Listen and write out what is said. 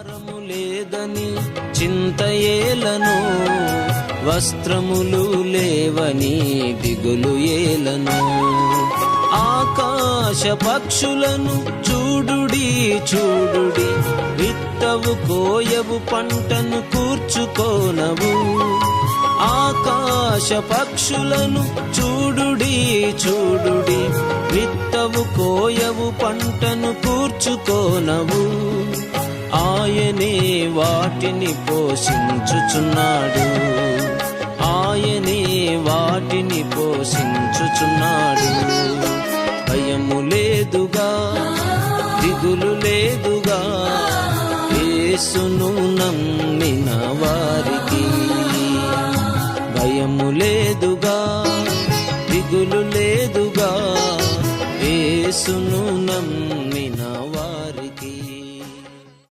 ఆహారము లేదని చింతయేలను, వస్త్రములు లేవని దిగులు ఏలను. ఆకాశ పక్షులను చూడుడి చూడుడి, విత్తవు కోయవు పంటను కూర్చుకోనవు. ఆకాశ పక్షులను చూడుడి చూడుడి, విత్తవు కోయవు పంటను కూర్చుకోనవు. ఆయనే వాటిని పోషించుచున్నాడు, ఆయనే వాటిని పోషించుచున్నాడు. భయము లేదుగా, దిగులు లేదుగా, యేసును నమ్మిన వారికి. భయము లేదుగా, దిగులు లేదుగా, యేసును నమ్మిన